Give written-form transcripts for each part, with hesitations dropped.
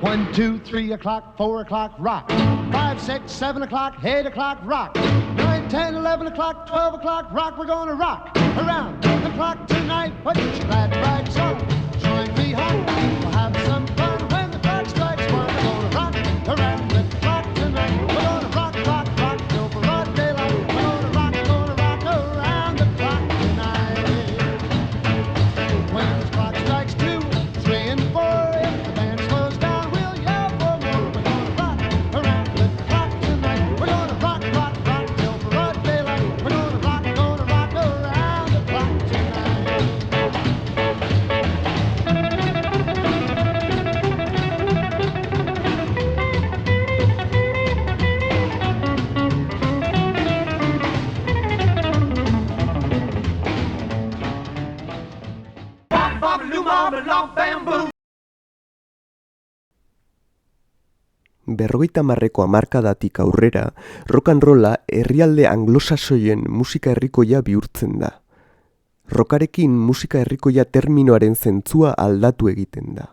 One, 2, 3 o'clock, 4 o'clock, rock. 5, 6, 7 o'clock, 8 o'clock, rock. 9, 10, 11 o'clock, 12 o'clock, rock. We're gonna rock around the clock tonight. Put your glad rags on, join me home. We'll have some fun when the clock strikes 1. We're gonna rock around the clock tonight. We're gonna rock, rock, rock till broad daylight. We're gonna rock around the clock tonight. When the clock strikes 2, 3 and 4, if the band slows down, we'll yell for more. We're gonna rock around the clock tonight. We're gonna rock, rock, rock till broad daylight. We're gonna rock around the clock tonight. Berrogeita hamarreko hamarkadatik aurrera, rock and rolla herrialde anglosaxoien musika herrikoia bihurtzen da. Rockarekin musika herrikoia terminoaren zentzua aldatu egiten da.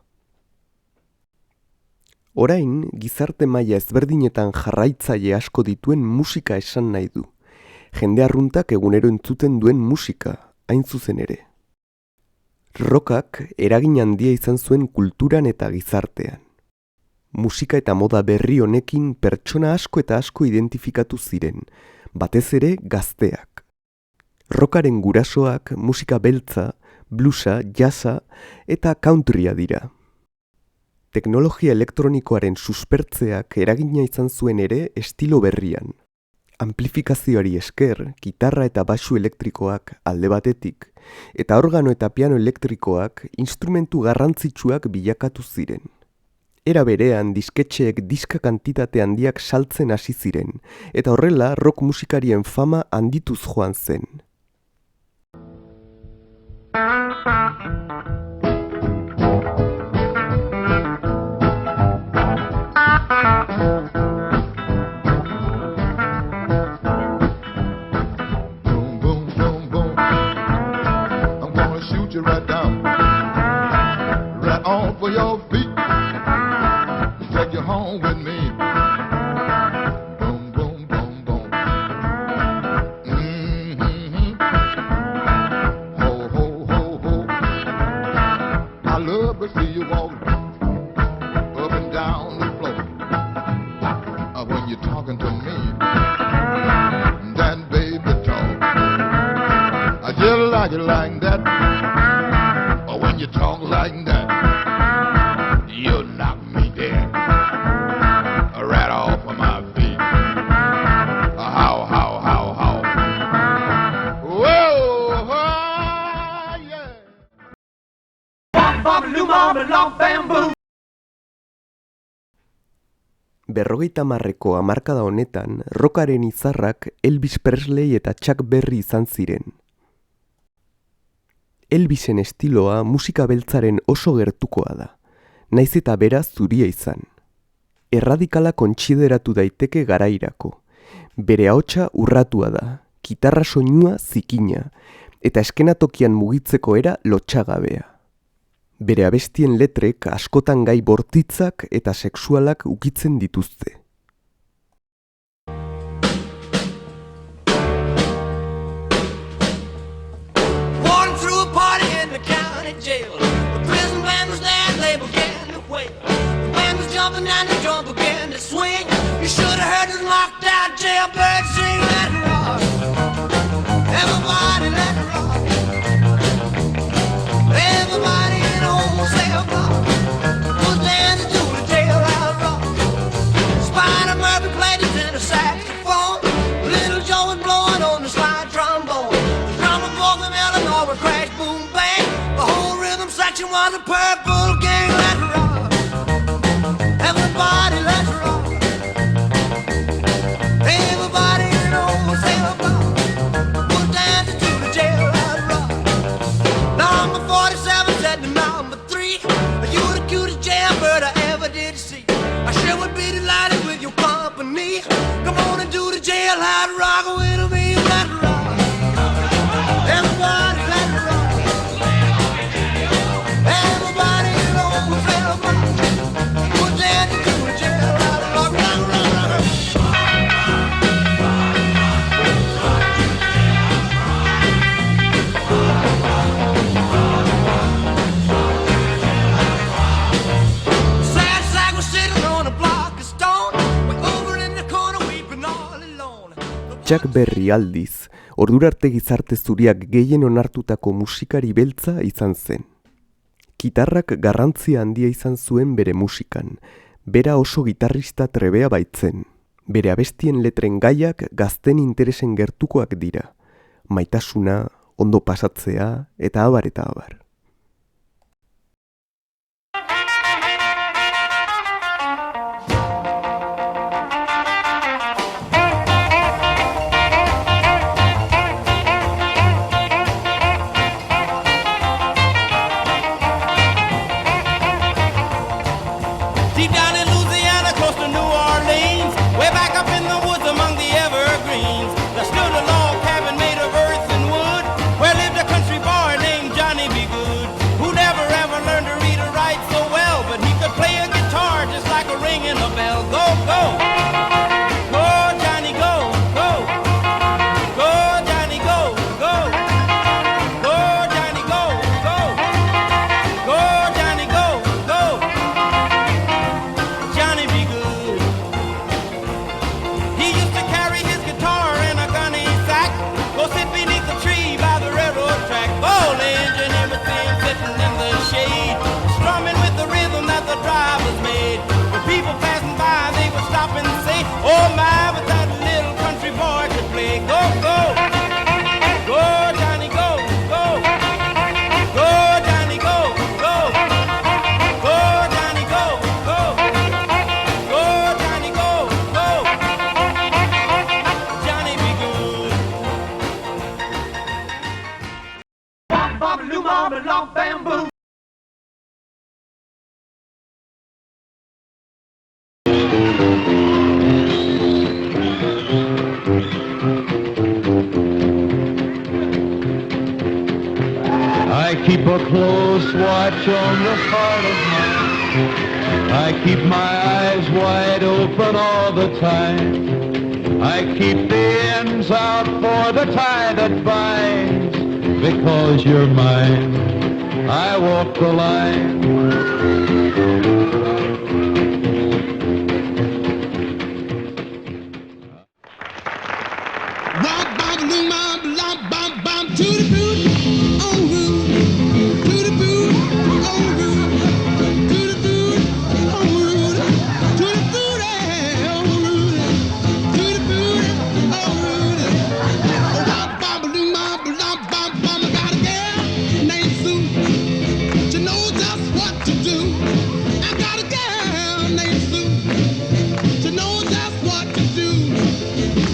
Orain, gizarte maila ezberdinetan jarraitzaile asko dituen musika esan nahi du. Jende arruntak egunero entzuten duen musika, hain zuzen ere. Rockak eragin handia izan zuen kulturan eta gizartean. Musika eta moda berri honekin pertsona asko eta asko identifikatu ziren, batez ere gazteak. Rockaren gurasoak musika beltza, bluesa, jazza eta countrya dira. Teknologia elektronikoaren suspertzeak eragina izan zuen ere estilo berrian. Amplifikazioari esker, gitarra eta baxu elektrikoak alde batetik, eta organo eta piano elektrikoak instrumentu garrantzitsuak bilakatu ziren. Era berean disketxeek diska kantitate handiak saltzen hasi ziren, eta horrela rock musikarien fama handituz joan zen. Boom, boom, boom, boom. I'm gonna shoot you right down, right off of your feet. Take you home with me. Boom, boom, boom, boom. Mm-hmm. Ho, ho, ho, ho. I love to see you walk up and down the floor. When you're talking to me, that baby talk. I just like it like that. When you talk like that, you knock me dead right off of my feet. How, how. Whoa, yeah. Berrogeita hamarreko hamarkada honetan, rockaren izarrak Elvis Presley eta Chuck Berry izan ziren. Elvisen estiloa musika beltzaren oso gertukoa da, naiz eta bera zuria izan. Erradikala kontsideratu daiteke garairako. Bere ahotsa urratua da, gitarra soinua zikina, eta eskenatokian mugitzeko era lotsagabea. Bere abestien letrek askotan gai bortitzak eta sexualak ukitzen dituzte. Walking through a party in the county jail. The prison band was there and they began to wail. The band was jumping and the drum began to swing. You should have heard the locked out jailbird sing. Let it rock. Everybody let it rock. Everybody in the whole cell block was dancing to the jailhouse rock. Spider Murphy played his tenor saxophone. Little Joe was blowing on the slide trombone. The drummer boy from Illinois would crash, boom, bang. The whole rhythm section was a purple gang. Let it rock. Everybody let it rock. Everybody in the whole cell block was dancing to Chuck Berry aldiz, ordurarte gizarte zuriak gehien onartutako musikari beltza izan zen. Gitarrak garrantzia handia izan zuen bere musikan, bera oso gitarrista trebea baitzen. Bere abestien letren gaiak gazten interesen gertukoak dira. Maitasuna, ondo pasatzea eta abar eta abar. Deep down in Louisiana, close to New Orleans, way back up in the woods among the evergreens, there stood a log cabin made of earth and wood, where lived a country boy named Johnny B. Good, who never ever learned to read or write so well, but he could play a guitar just like a ringing a bell. Go, go! Go, Johnny, go, go! Go, Johnny, go, go! Go, Johnny, go, go! Go, Johnny, go, go! Johnny be good. He used to carry his guitar in a gunny sack, go sit beneath the tree by the railroad track, foliage and everything sitting in the shade, strumming with the rhythm that the drivers made. When people passing by, they would stop and say, oh my, but that little country boy could play. Go, go! Go, Johnny, go, go! Go, Johnny, go, go! Go, Johnny, go, go! Go, Johnny, go, go! Johnny be good. Bop, bop, loo, mama, lop, bamboo. I keep a close watch on the heart of mine. I keep my eyes wide open all the time. I keep the ends out for the tie that binds. Because you're mine, I walk the line. Bop, bop, loo, mama, lop, bop, bop, tootie, booty, oh, rude. Tootie, booty, oh, rude. Tootie, booty, oh, rude. Tootie, booty, oh, rude. Tootie, booty, oh, rude. Bop, bop, loo, mama, lop, bop, bop. I got a girl named Sue. She knows just what to do. I got a girl named Sue. She knows just what to do.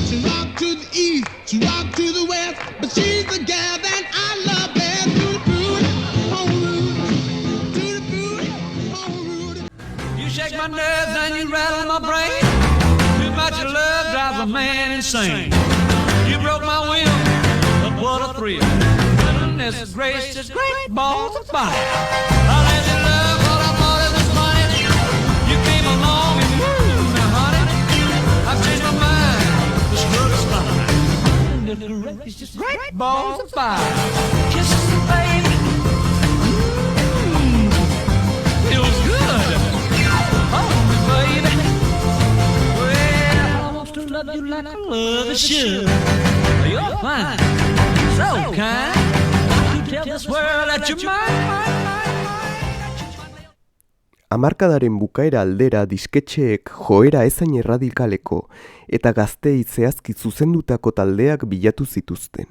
She rock to the east, she rock to the west, but she's the gal that I love best. To the booty, oh Rudy, to the booty, oh Rudy. You shake my nerves and you rattle my brain. Too much of love drives a man insane. You broke my will, but what a thrill. Goodness gracious, great balls of fire. I let you love what I thought it was funny. You came along and woo, now honey, I've changed my mind. The struggle spine. Goodness gracious, great balls of fire. Kisses me, baby. It was good. Hold me, baby. Well, I want to love you like I love a should. You're fine, so kind. You tell this world that you're mine. Hamarkadaren bukaera aldera disketxeek joera ezain erradikaleko eta gazteei zehazki zuzendutako taldeak bilatu zituzten.